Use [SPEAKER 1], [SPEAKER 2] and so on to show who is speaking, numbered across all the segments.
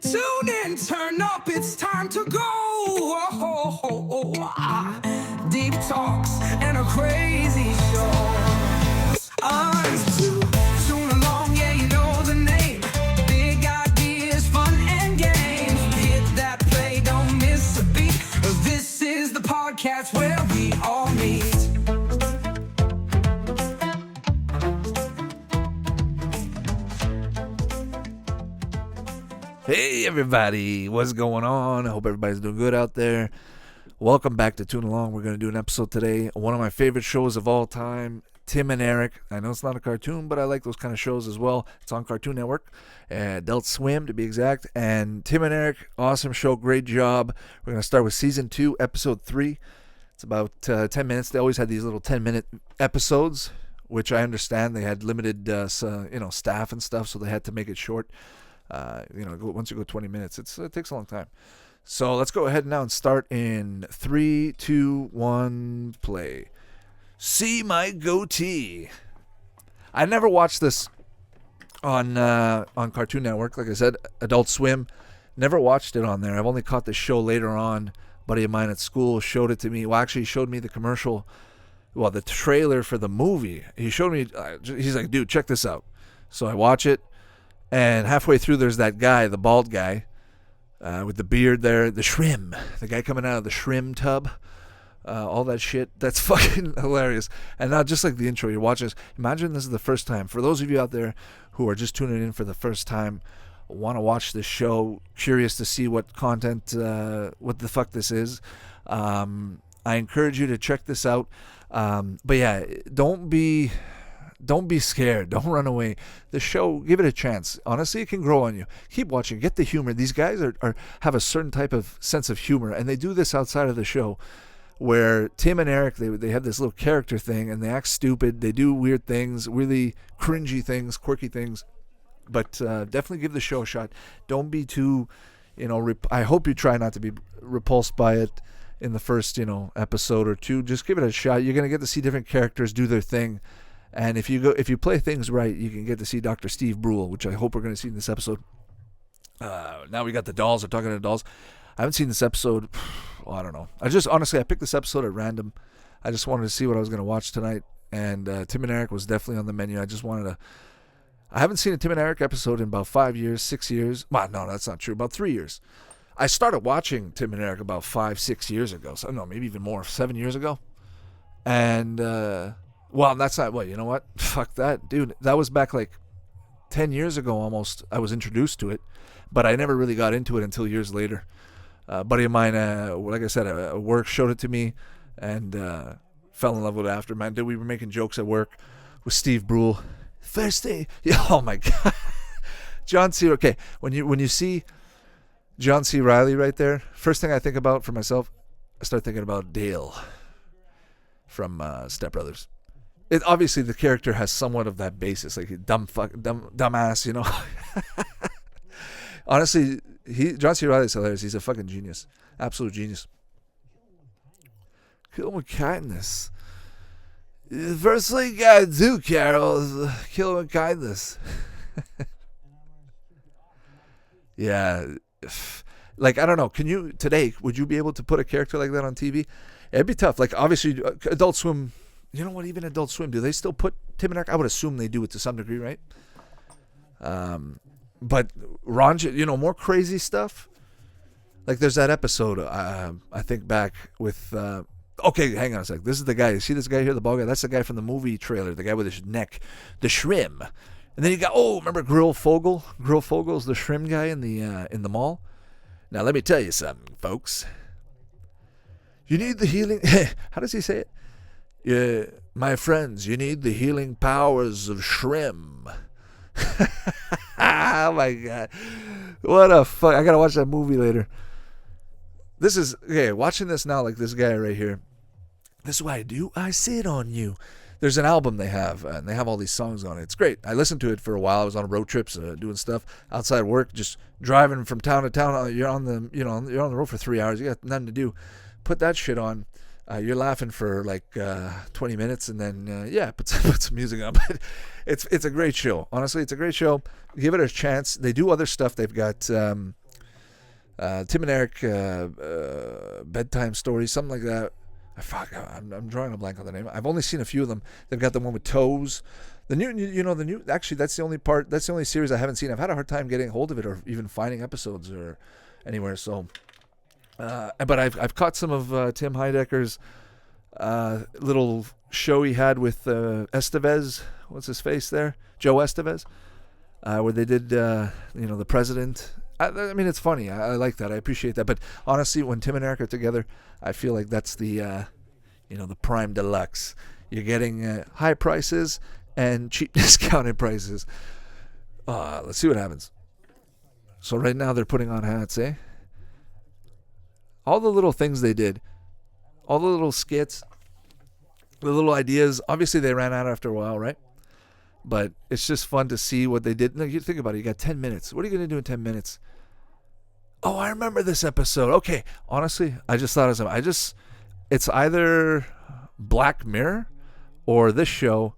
[SPEAKER 1] Tune in, turn up, it's time to go. Deep talks and a crazy show. It's Toon Along, yeah, you know the name. Big ideas, fun and games. Hit that play, don't miss a beat. This is the podcast where we all meet.
[SPEAKER 2] Hey everybody, what's going on? I hope everybody's doing good out there. Welcome back to Toon Along. We're going to do an episode today. One of my favorite shows of all time, Tim and Eric. I know it's not a cartoon, but I like those kind of shows as well. It's on Cartoon Network, Adult Swim to be exact. And Tim and Eric, awesome show, great job. We're going to start with Season 2, Episode 3. It's about 10 minutes. They always had these little 10-minute episodes, which I understand. They had limited staff and stuff, so they had to make it short. Once you go 20 minutes, it takes a long time. So let's go ahead now and start in 3, 2, 1, play. See my goatee. I never watched this on Cartoon Network. Like I said, Adult Swim. Never watched it on there. I've only caught the show later on. A buddy of mine at school showed it to me. Well, actually, he showed me the commercial. Well, the trailer for the movie. He showed me. He's like, dude, check this out. So I watch it. And halfway through, there's that guy, the bald guy, with the beard there, the shrimp, the guy coming out of the shrimp tub, all that shit. That's fucking hilarious. And now, just like the intro, you're watching this. Imagine this is the first time. For those of you out there who are just tuning in for the first time, want to watch this show, curious to see what content, what the fuck this is, I encourage you to check this out. But yeah, don't be scared. Don't run away. The show, give it a chance. Honestly, it can grow on you. Keep watching. Get the humor. These guys have a certain type of sense of humor, and they do this outside of the show, where Tim and Eric, they have this little character thing, and they act stupid. They do weird things, really cringy things, quirky things. But definitely give the show a shot. Don't be too, I hope you try not to be repulsed by it in the first, episode or two. Just give it a shot. You're gonna get to see different characters do their thing. And if you play things right, you can get to see Dr. Steve Brule, which I hope we're going to see in this episode. Now we got the dolls. They're talking to the dolls. I haven't seen this episode. Well, I don't know. I picked this episode at random. I just wanted to see what I was going to watch tonight. And Tim and Eric was definitely on the menu. I haven't seen a Tim and Eric episode in about 5 years, 6 years. Well, no, that's not true. About 3 years. I started watching Tim and Eric about 5, 6 years ago. So, no, maybe even more, 7 years ago. And... well, that's not what, you know what? Fuck that. Dude, that was back like 10 years ago almost. I was introduced to it, but I never really got into it until years later. A buddy of mine, like I said, at work showed it to me and fell in love with it after. Man, dude, we were making jokes at work with Steve Brule. First day. Yeah, oh my God. John C. Okay, when you see John C. Reilly right there, first thing I think about for myself, I start thinking about Dale from Step Brothers. Obviously the character has somewhat of that basis, like dumbass, Honestly, John C. Reilly's hilarious. He's a fucking genius, absolute genius. Kill him with kindness. The first thing you gotta do, Carol, is kill him with kindness. Yeah, like I don't know. Would you be able to put a character like that on TV? It'd be tough. Like obviously, Adult Swim. You know what? Even Adult Swim, do they still put Tim and Eric? I would assume they do it to some degree, right? But Ron, more crazy stuff. Like there's that episode, I think back with. Okay, hang on a sec. This is the guy. You see this guy here, the bald guy? That's the guy from the movie trailer. The guy with his neck, the shrimp. And then you got remember Grill Fogel? Grill Fogel's the shrimp guy in the mall. Now let me tell you something, folks. You need the healing. How does he say it? Yeah, my friends, you need the healing powers of shrimp. Oh my God. What a fuck. I gotta watch that movie later. This is, okay, watching this now, like this guy right here. This is what I do. I sit on you. There's an album they have, and they have all these songs on it. It's great. I listened to it for a while. I was on road trips, doing stuff outside work, just driving from town to town. You're on the road for 3 hours. You got nothing to do. Put that shit on. You're laughing for like 20 minutes, and then put some music on. But it's a great show. Honestly, it's a great show. Give it a chance. They do other stuff. They've got Tim and Eric bedtime stories, something like that. I'm drawing a blank on the name. I've only seen a few of them. They've got the one with toes. The new. Actually, that's the only part. That's the only series I haven't seen. I've had a hard time getting hold of it or even finding episodes or anywhere. So, but I've caught some of Tim Heidecker's little show he had with Estevez. What's his face there? Joe Estevez. Where they did, the president. I mean, it's funny. I like that. I appreciate that. But honestly, when Tim and Eric are together, I feel like that's the prime deluxe. You're getting high prices and cheap discounted prices. Let's see what happens. So right now they're putting on hats, eh? All the little things they did, all the little skits, the little ideas. Obviously, they ran out after a while, right? But it's just fun to see what they did. No, you think about it. You got 10 minutes. What are you going to do in 10 minutes? Oh, I remember this episode. Okay. Honestly, I just thought of something. It's either Black Mirror or this show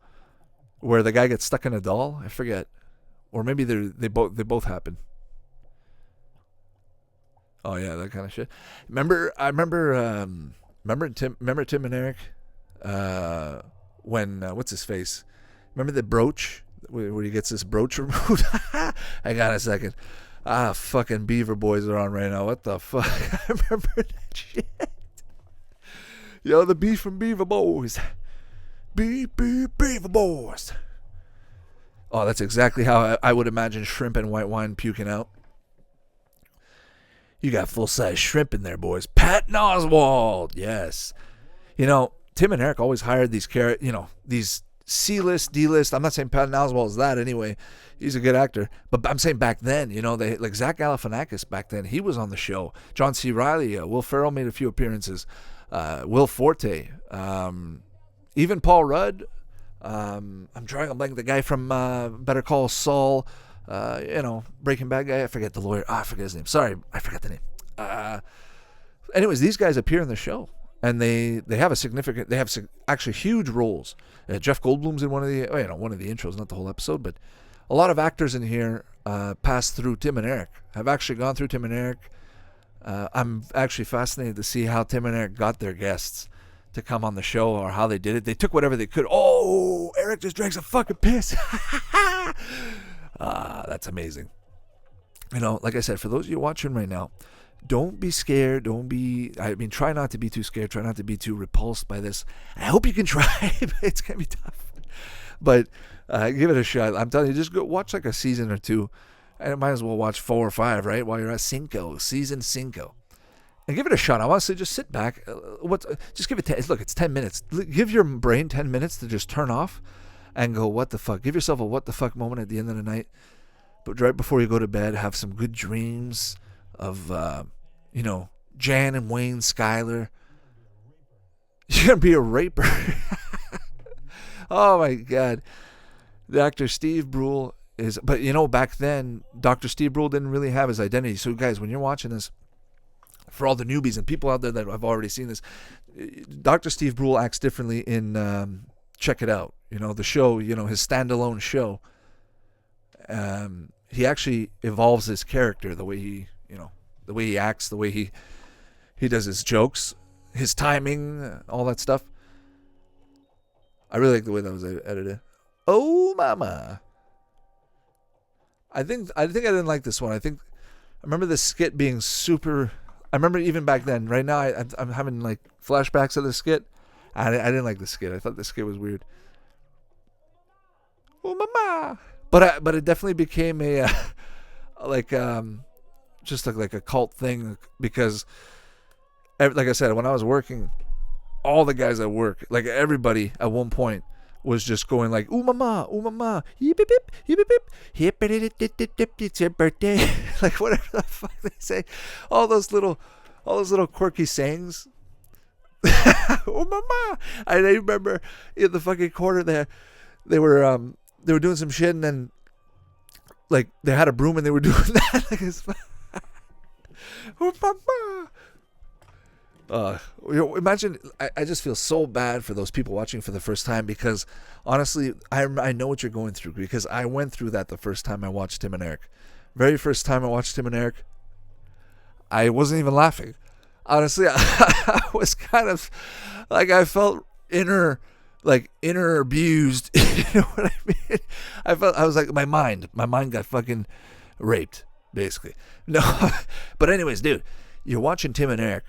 [SPEAKER 2] where the guy gets stuck in a doll. I forget. Or maybe they both happen. Oh yeah, that kind of shit. Remember Tim and Eric when what's his face? Remember the brooch where he gets this brooch removed? Hang on a second. Fucking Beaver Boys are on right now. What the fuck? I remember that shit. Yo, the beef from Beaver Boys. Beaver Boys. Oh, that's exactly how I would imagine shrimp and white wine puking out. You got full-size shrimp in there, boys. Patton Oswalt. Yes. Tim and Eric always hired these these C-list, D-list. I'm not saying Patton Oswalt is that anyway. He's a good actor. But I'm saying back then, they like Zach Galifianakis back then, he was on the show. John C. Reilly, Will Ferrell made a few appearances. Will Forte. Even Paul Rudd. I'm drawing a blank. The guy from Better Call Saul. Breaking Bad guy. I forget the lawyer. I forget his name. Sorry, I forgot the name. Anyways, these guys appear in the show. And they have actually huge roles. Jeff Goldblum's in one of the intros, not the whole episode, but a lot of actors in here pass through Tim and Eric. Have actually gone through Tim and Eric. I'm actually fascinated to see how Tim and Eric got their guests to come on the show or how they did it. They took whatever they could. Oh, Eric just drank some fucking piss. That's amazing. Like I said, for those of you watching right now, don't be scared. Try not to be too scared. Try not to be too repulsed by this. I hope you can try, but it's going to be tough. But give it a shot. I'm telling you, just go watch like a season or two. And might as well watch 4 or 5, right? While you're at season 5. And give it a shot. I want to say just sit back. Just give it 10. Look, it's 10 minutes. Give your brain 10 minutes to just turn off and go, what the fuck? Give yourself a what the fuck moment at the end of the night. But right before you go to bed, have some good dreams of, Jan and Wayne Skyler. You're going to be a raper. Oh, my God. The actor Steve Brule is... But, back then, Dr. Steve Brule didn't really have his identity. So, guys, when you're watching this, for all the newbies and people out there that have already seen this, Dr. Steve Brule acts differently in Check It Out. The show, his standalone show. He actually evolves his character, the way he acts, the way he does his jokes, his timing, all that stuff. I really like the way that was edited. Oh, mama. I think I didn't like this one. I remember the skit being super. I remember even back then. Right now, I'm having like flashbacks of the skit. I didn't like the skit. I thought the skit was weird. Oh, mama. But it definitely became a just like a cult thing because, like I said, when I was working, all the guys at work, like everybody at one point was just going like, ooh mama, yip yip yip yip yip, it's your birthday, like whatever the fuck they say, all those little quirky sayings. Oh mama! I remember in the fucking corner there, they were doing some shit and then like they had a broom and they were doing that like it's. Oh mama! Imagine, I just feel so bad for those people watching for the first time because honestly, I know what you're going through because I went through that the first time I watched Tim and Eric. Very first time I watched Tim and Eric, I wasn't even laughing. Honestly, I was kind of like, I felt inner abused. You know what I mean? I was like, my mind got fucking raped, basically. No, but anyways, dude, you're watching Tim and Eric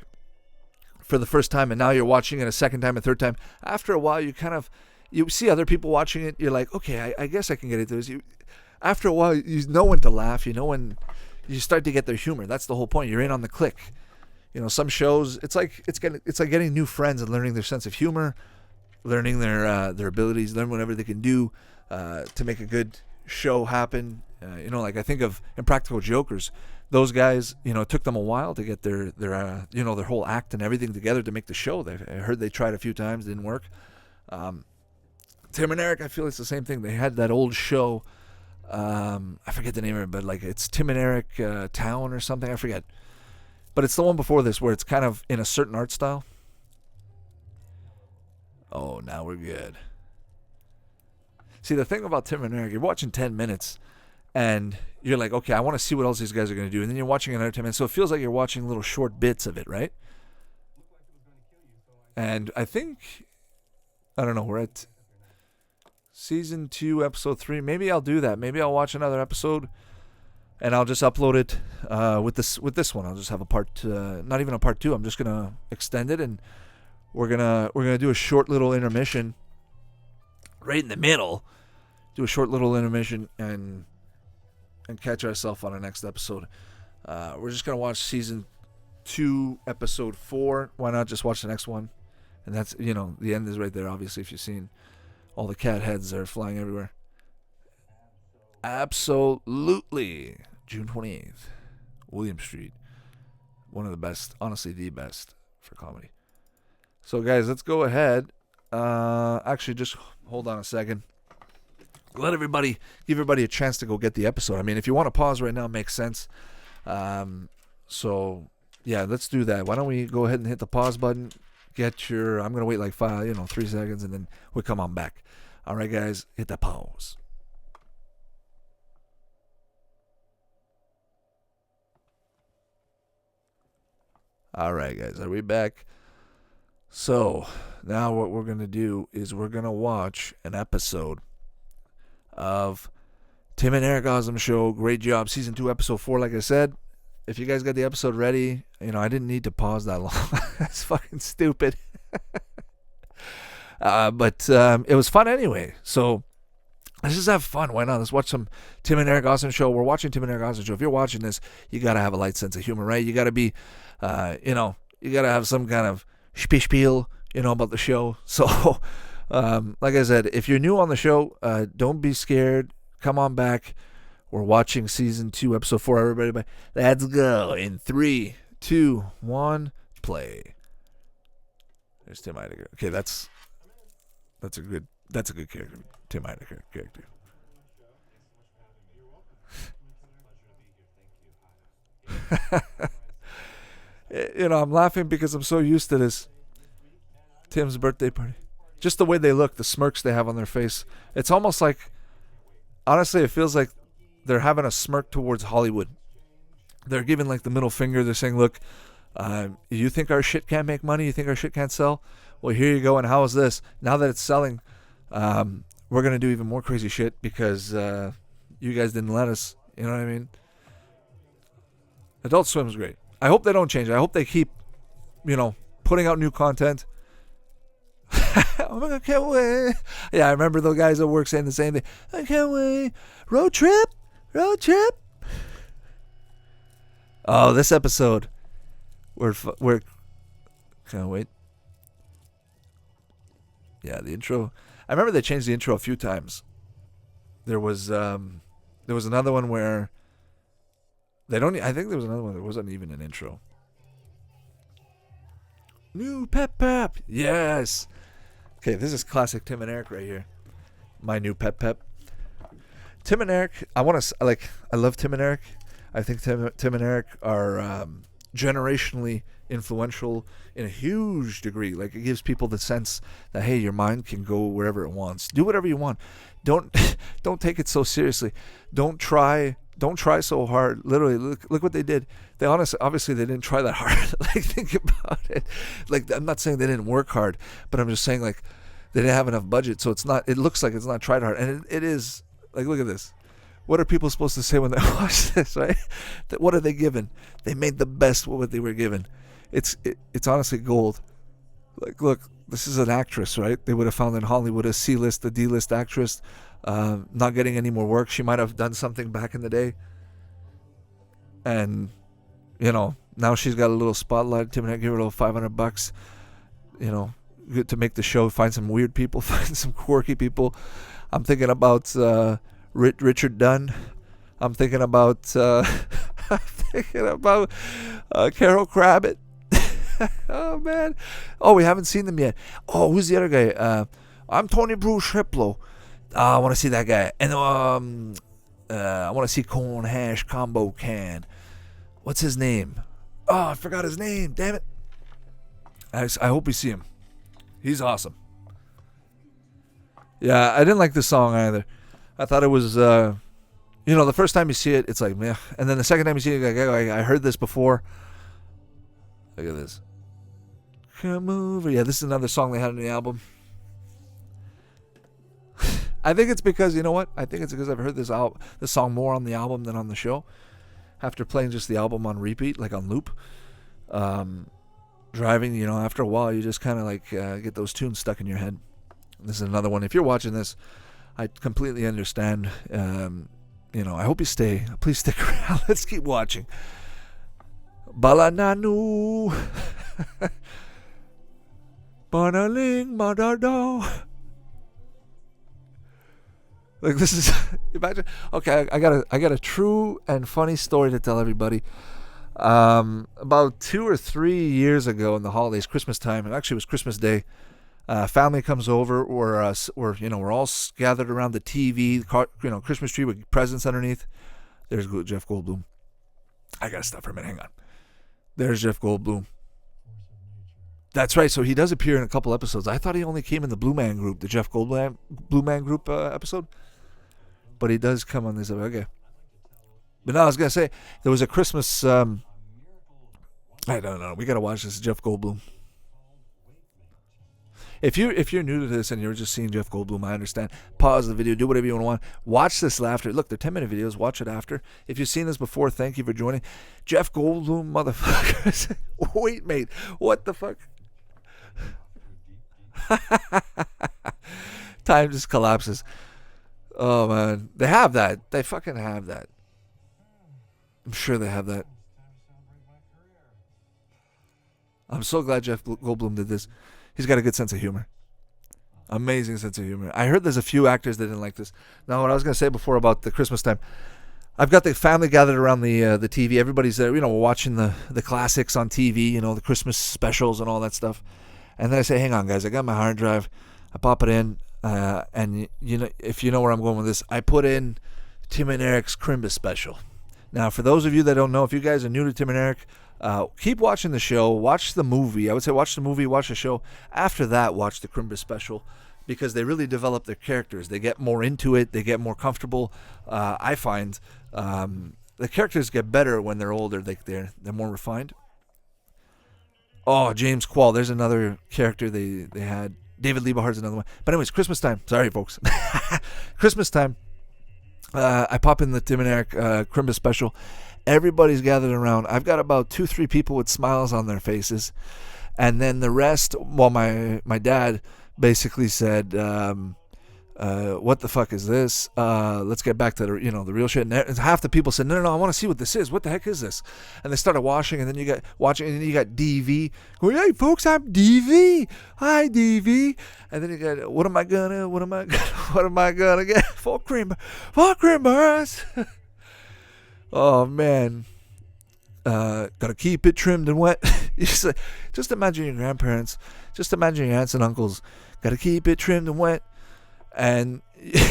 [SPEAKER 2] for the first time, and now you're watching it a second time, a third time. After a while, you see other people watching it. You're like, okay, I guess I can get into this. After a while, you know when to laugh. You know when you start to get their humor. That's the whole point. You're in on the click. You know, some shows, it's like getting new friends and learning their sense of humor, learning their abilities, learn whatever they can do to make a good show happen. You know, like I think of Impractical Jokers. Those guys, you know, it took them a while to get their whole act and everything together to make the show. I heard they tried a few times, didn't work. Tim and Eric, I feel it's the same thing. They had that old show. I forget the name of it, but like it's Tim and Eric Town or something. I forget. But it's the one before this where it's kind of in a certain art style. Oh, now we're good. See, the thing about Tim and Eric, you're watching 10 minutes and you're like, okay, I want to see what else these guys are going to do. And then you're watching another 10 minutes. So it feels like you're watching little short bits of it, right? And I think, I don't know, we're at season 2, episode 3. Maybe I'll do that. Maybe I'll watch another episode. And I'll just upload it with this one. I'll just have a part, not even a part 2. I'm just gonna extend it, and we're gonna do a short little intermission, right in the middle. Do a short little intermission and catch ourselves on our next episode. We're just gonna watch season 2, episode 4. Why not just watch the next one? And that's, you know, the end is right there. Obviously, if you've seen all the cat heads that are flying everywhere. Absolutely. June 28th, William Street. One of the best, honestly, the best for comedy. So, guys, let's go ahead. Actually, just hold on a second. Give everybody a chance to go get the episode. I mean, if you want to pause right now, it makes sense. So, yeah, let's do that. Why don't we go ahead and hit the pause button? I'm going to wait like 3 seconds, and then we come on back. All right, guys, hit that pause. All right, guys, are we back? So now what we're going to do is we're going to watch an episode of Tim and Eric Awesome Show. Great job. Season 2, episode 4, like I said. If you guys got the episode ready, you know, I didn't need to pause that long. That's fucking stupid. But it was fun anyway. So let's just have fun. Why not? Let's watch some Tim and Eric Awesome Show. We're watching Tim and Eric Awesome Show. If you're watching this, you got to have a light sense of humor, right? You got to be, you got to have some kind of spiel, about the show. So, like I said, if you're new on the show, don't be scared. Come on back. We're watching season 2, episode 4. Everybody, let's go. In 3, 2, 1, play. There's Tim Heidecker. Okay, that's a good character. Tim Heidecker character. I'm laughing because I'm so used to this. Tim's birthday party. Just the way they look, the smirks they have on their face. It's almost like, honestly, it feels like they're having a smirk towards Hollywood. They're giving like the middle finger. They're saying, look, you think our shit can't make money? You think our shit can't sell? Well, here you go. And how is this? Now that it's selling, we're going to do even more crazy shit because you guys didn't let us. You know what I mean? Adult Swim's great. I hope they don't change it. I hope they keep, putting out new content. I can't wait. Yeah, I remember the guys at work saying the same thing. I can't wait. Road trip. Oh, this episode. We're can't wait. Yeah, the intro. I remember they changed the intro a few times. There was another one where they don't. I think there was another one that wasn't even an intro. New pep. Yes. Okay, this is classic Tim and Eric right here. My new pep. Tim and Eric. I love Tim and Eric. I think Tim and Eric are generationally influential in a huge degree. Like, it gives people the sense that, hey, your mind can go wherever it wants. Do whatever you want. Don't don't take it so seriously. Don't try so hard. Literally, look what they did. They obviously they didn't try that hard. Like, think about it. Like, I'm not saying they didn't work hard, but I'm just saying, like, they didn't have enough budget, so it looks like it's not tried hard. And it is, like, look at this. What are people supposed to say when they watch this, right? What are they given? They made the best with what they were given. It's honestly gold. Like, look, this is an actress, right? They would have found in Hollywood a C-list, a D-list actress, not getting any more work. She might have done something back in the day. And, now she's got a little spotlight. Tim and I give her a little $500, good to make the show. Find some weird people, find some quirky people. I'm thinking about Richard Dunn. I'm thinking about Carol Crabbit. Oh man. Oh, we haven't seen them yet. Oh, who's the other guy? I'm Tony Bruce Shiplow. I want to see that guy. And I want to see Corn Hash Combo Can. What's his name? Oh, I forgot his name. Damn it. I hope we see him. He's awesome. Yeah, I didn't like this song either. I thought it was, the first time you see it, it's like, meh. And then the second time you see it, like, I heard this before. Look at this. Come over. Yeah, this is another song they had on the album. I think it's because, you know what? I think it's because I've heard this song more on the album than on the show. After playing just the album on repeat, like on loop. Driving, after a while, you just kind of like get those tunes stuck in your head. This is another one. If you're watching this, I completely understand. I hope you stay. Please stick around. Let's keep watching. Balananu. Banaling madado. Like, this is, imagine. Okay, I got a true and funny story to tell everybody. About 2 or 3 years ago in the holidays, Christmas time, and actually it was Christmas Day. Family comes over, we're all gathered around the TV, Christmas tree with presents underneath. There's Jeff Goldblum. I gotta stop for a minute. Hang on. There's Jeff Goldblum. That's right. So he does appear in a couple episodes. I thought he only came in the Blue Man Group, the Jeff Goldblum Blue Man Group episode, but he does come on this. Okay. But no, I was gonna say there was a Christmas. I don't know. We gotta watch this. Jeff Goldblum. If you're new to this and you're just seeing Jeff Goldblum, I understand. Pause the video, do whatever you want. Watch this after. Look, they're 10-minute videos. Watch it after. If you've seen this before, thank you for joining. Jeff Goldblum, motherfuckers. Wait, mate. What the fuck? Time just collapses. Oh, man. They have that. They fucking have that. I'm sure they have that. I'm so glad Jeff Goldblum did this. He's got a good sense of humor. Amazing sense of humor. I heard there's a few actors that didn't like this. Now, what I was going to say before about the Christmas time, I've got the family gathered around the TV. Everybody's there, we're watching the classics on TV, the Christmas specials and all that stuff. And then I say, hang on, guys, I got my hard drive. I pop it in, and if you know where I'm going with this, I put in Tim and Eric's Crimbus special. Now, for those of you that don't know, if you guys are new to Tim and Eric, keep watching the show. Watch the movie. I would say watch the movie, watch the show. After that, watch the Crimbus special, because they really develop their characters. They get more into it. They get more comfortable. I find the characters get better when they're older. They're more refined. Oh, James Quall. There's another character they had. David Lieberhardt's another one. But anyways, Christmas time. Sorry, folks. Christmas time. I pop in the Tim and Eric Crimbus special. Everybody's gathered around. I've got about 2-3 people with smiles on their faces, and then the rest. Well, my dad basically said, "What the fuck is this? Let's get back to the real shit." And half the people said, "No, I want to see what this is. What the heck is this?" And they started watching, and then you got DV going, "Hey, folks, I'm DV. Hi, DV." And then you got, "What am I gonna get? Four creamers." Oh man, gotta keep it trimmed and wet. Just imagine your grandparents. Just imagine your aunts and uncles. Gotta keep it trimmed and wet. And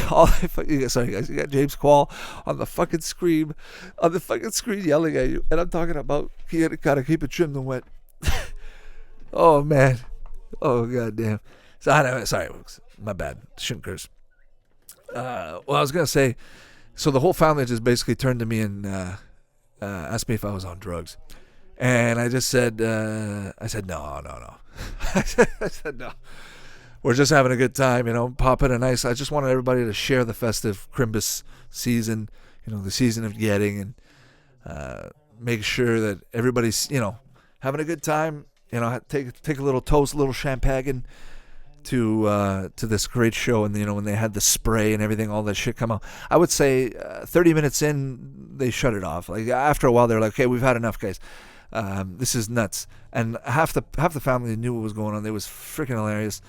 [SPEAKER 2] Sorry guys, you got James Quall on the fucking screen, yelling at you, and I'm talking about you gotta keep it trimmed and wet. Oh man, oh goddamn. So sorry, folks. My bad. Shouldn't curse. Well, I was gonna say, so the whole family just basically turned to me and asked me if I was on drugs, and I just said, no. I said no. We're just having a good time, popping a nice. I just wanted everybody to share the festive Crimbus season, the season of getting, and make sure that everybody's, having a good time. Take a little toast, a little champagne to this great show, and when they had the spray and everything, all that shit come out. I would say 30 minutes in, they shut it off. Like after a while, they're like, "Okay, we've had enough, guys. This is nuts." And half the family knew what was going on. It was freaking hilarious.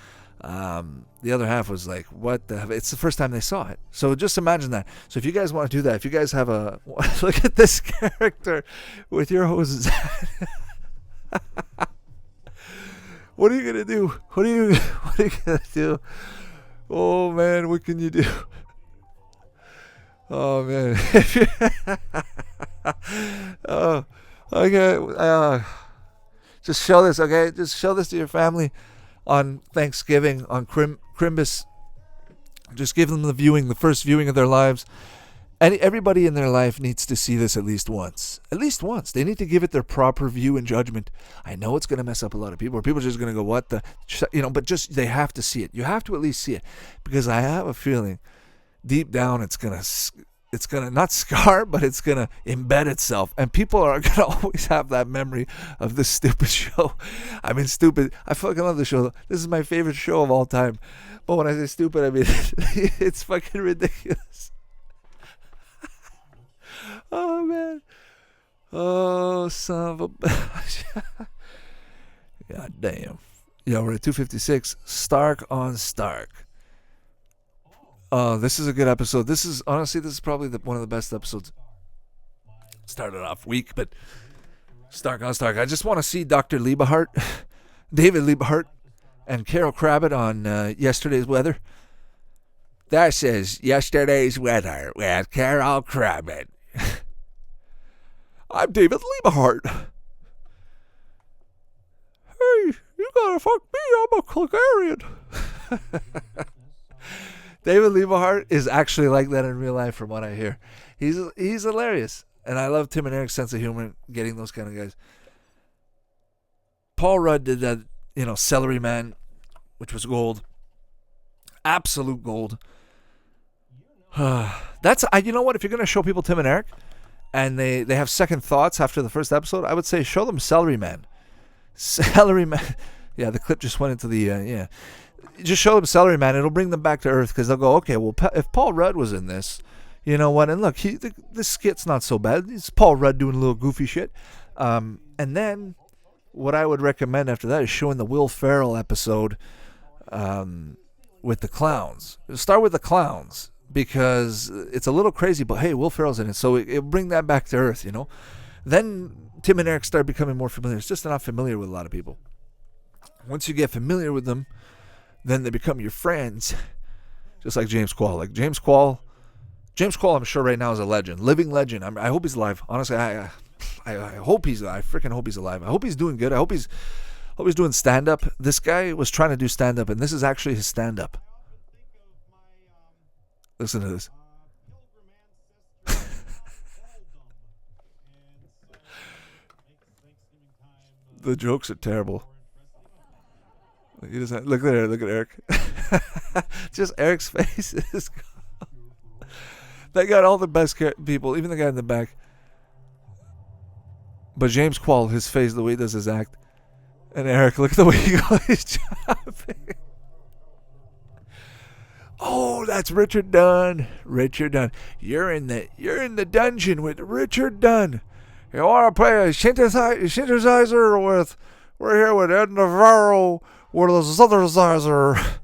[SPEAKER 2] The other half was like, "What the hell?" It's the first time they saw it. So just imagine that. So if you guys want to do that, if you guys have look at this character with your hoses. What are you gonna do? What are you gonna do? Oh man, what can you do? Oh man. Oh, okay. Just show this, okay? Just show this to your family on Thanksgiving, on Crimbus. Just give them the first viewing of their lives. And everybody in their life needs to see this at least once. At least once. They need to give it their proper view and judgment. I know it's going to mess up a lot of people. Or people are just going to go, what the... but just they have to see it. You have to at least see it. Because I have a feeling deep down it's going to not scar, but it's going to embed itself. And people are going to always have that memory of this stupid show. I mean, stupid. I fucking love the show. This is my favorite show of all time. But when I say stupid, I mean, it's fucking ridiculous. Oh, man. Oh, son of a bitch. God damn. Yo, we're at 256. Stark on Stark. Oh, this is a good episode. This is probably one of the best episodes. Started off weak, but Stark on Stark. I just want to see Dr. Liebehart, David Liebehart, and Carol Crabbit on yesterday's weather. This is yesterday's weather with Carol Crabbit. I'm David Liebehart. Hey, you gotta fuck me. I'm a Calgarian. David Liebehart is actually like that in real life, from what I hear. He's hilarious, and I love Tim and Eric's sense of humor, getting those kind of guys. Paul Rudd did that, Celery Man, which was gold, absolute gold. That's you know what? If you're gonna show people Tim and Eric, and they have second thoughts after the first episode, I would say show them Celery Man. Celery Man. Yeah, the clip just went into the Just show them Celery Man. It'll bring them back to earth, because they'll go, okay, well, if Paul Rudd was in this, you know what? And look, this skit's not so bad. It's Paul Rudd doing a little goofy shit. And then what I would recommend after that is showing the Will Ferrell episode with the clowns. Start with the clowns, because it's a little crazy, but hey, Will Ferrell's in it, so it'll bring that back to earth, Then Tim and Eric start becoming more familiar. It's just they're not familiar with a lot of people. Once you get familiar with them, then they become your friends, just like James Quall. Like James Quall, I'm sure right now is a legend, living legend. I hope he's alive. Honestly, I hope he's alive. I freaking hope he's alive. I hope he's doing good. I hope he's doing stand-up. This guy was trying to do stand-up, and this is actually his stand-up. Listen to this. The jokes are terrible. Look at Eric. Just Eric's face is gone. They got all the best people, even the guy in the back. But James Quall, his face, the way he does his act. And Eric, look at the way he goes chopping. Oh, that's Richard Dunn. Richard Dunn. You're in the dungeon with Richard Dunn. You want to play a synthesizer with... We're here with Ed Navarro with a synthesizer.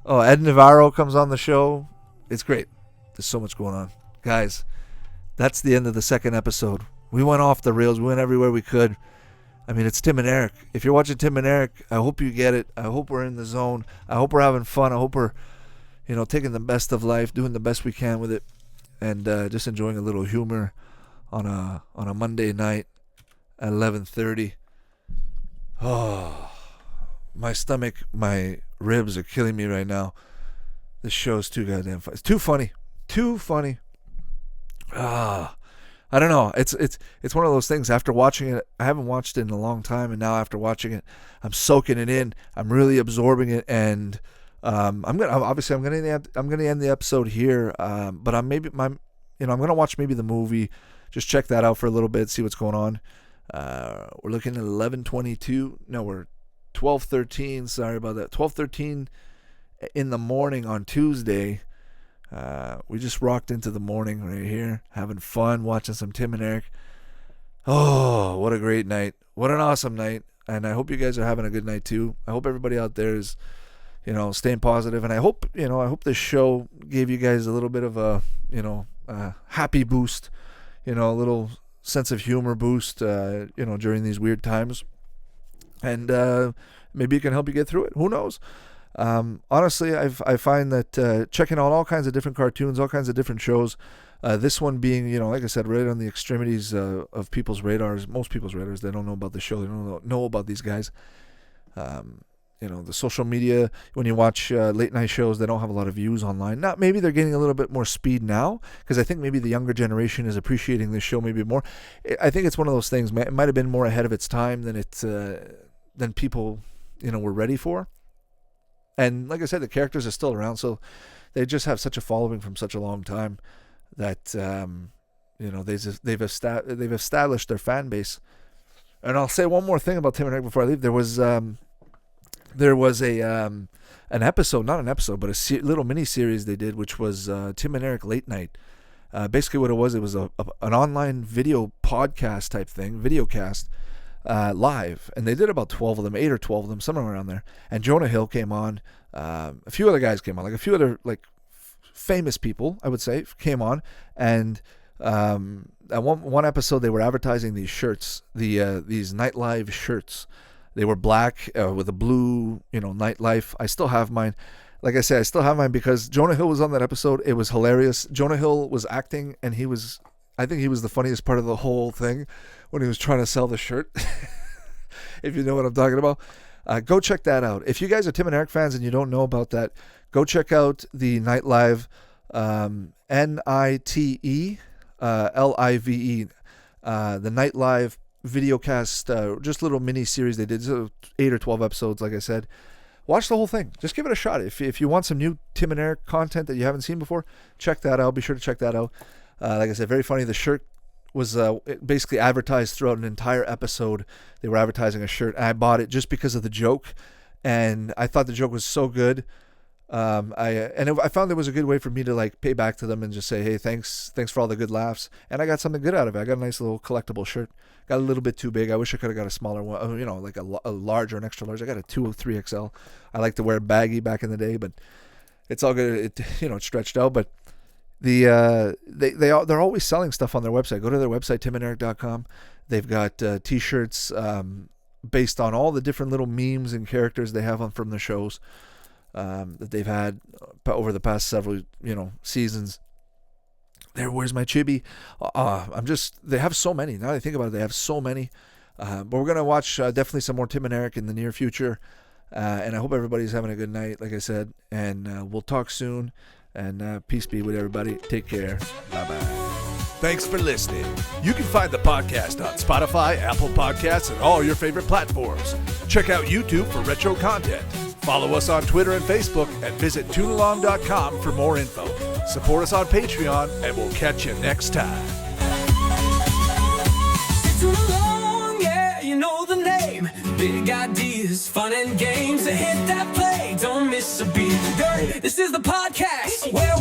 [SPEAKER 2] Oh, Ed Navarro comes on the show. It's great. There's so much going on. Guys, that's the end of the second episode. We went off the rails. We went everywhere we could. I mean, it's Tim and Eric. If you're watching Tim and Eric, I hope you get it. I hope we're in the zone. I hope we're having fun. I hope we're, taking the best of life, doing the best we can with it, and just enjoying a little humor on a Monday night at 11:30. Oh, my stomach, my ribs are killing me right now. This show's too goddamn funny. It's too funny. Too funny. I don't know. It's one of those things. After watching it, I haven't watched it in a long time, and now after watching it, I'm soaking it in. I'm really absorbing it, and I'm gonna end the episode here. But I'm gonna watch maybe the movie, just check that out for a little bit, see what's going on. We're looking at 11:22. No, we're 12:13. Sorry about that. 12:13 in the morning on Tuesday. We just rocked into the morning right here, having fun, watching some Tim and Eric. Oh, what a great night. What an awesome night. And I hope you guys are having a good night too. I hope everybody out there is, staying positive. And I hope this show gave you guys a little bit of a happy boost, a little sense of humor boost, during these weird times. And maybe it can help you get through it. Who knows? Honestly, I find that checking out all kinds of different cartoons, all kinds of different shows, this one being, like I said, right on the extremities of people's radars, most people's radars. They don't know about the show. They don't know about these guys. The social media, when you watch late night shows, they don't have a lot of views online. Now, maybe they're getting a little bit more speed now, because I think maybe the younger generation is appreciating this show maybe more. I think it's one of those things. It might have been more ahead of its time than people, were ready for. And like I said, the characters are still around, so they just have such a following from such a long time that they've established their fan base. And I'll say one more thing about Tim and Eric before I leave. There was an episode, not an episode, but a little mini series they did, which was Tim and Eric Late Night. Basically, what it was an online video podcast type thing, videocast. Live, and they did about 12 of them, 8 or 12 of them, somewhere around there. And Jonah Hill came on, a few other guys came on, like a few other famous people, I would say, came on. And at one episode, they were advertising these shirts, these nightlife shirts. They were black with a blue, nightlife. I still have mine. Like I said, I still have mine because Jonah Hill was on that episode. It was hilarious. Jonah Hill was acting, and I think he was the funniest part of the whole thing when he was trying to sell the shirt. If you know what I'm talking about, go check that out. If you guys are Tim and Eric fans and you don't know about that, go check out the Night Live, NITE LIVE, the Night Live videocast, just little mini series they did, so 8 or 12 episodes, like I said. Watch the whole thing. Just give it a shot. If you want some new Tim and Eric content that you haven't seen before, check that out. Be sure to check that out. Like I said, very funny. The shirt was basically advertised throughout an entire episode. They were advertising a shirt, and I bought it just because of the joke, and I thought the joke was so good. I found it was a good way for me to pay back to them and just say, hey, thanks for all the good laughs, and I got something good out of it. I got a nice little collectible shirt. Got a little bit too big. I wish I could have got a smaller one, like a large or an extra large. I got a 2 or 3XL. I like to wear baggy back in the day, but it's all good. It's stretched out, but. They're always selling stuff on their website. Go to their website, timanderic.com. They've got t-shirts based on all the different little memes and characters they have from the shows that they've had over the past several seasons. Where's my chibi? They have so many. Now that I think about it, they have so many. But we're gonna watch definitely some more Tim and Eric in the near future. And I hope everybody's having a good night, like I said. And we'll talk soon. And peace be with everybody. Take care. Bye-bye.
[SPEAKER 3] Thanks for listening. You can find the podcast on Spotify, Apple Podcasts, and all your favorite platforms. Check out YouTube for retro content. Follow us on Twitter and Facebook, and visit toonalong.com for more info. Support us on Patreon, and we'll catch you next time.
[SPEAKER 1] Toon Along, yeah, you know the name. Big ideas, fun and games. Hit that play, don't miss a beat. This is the podcast where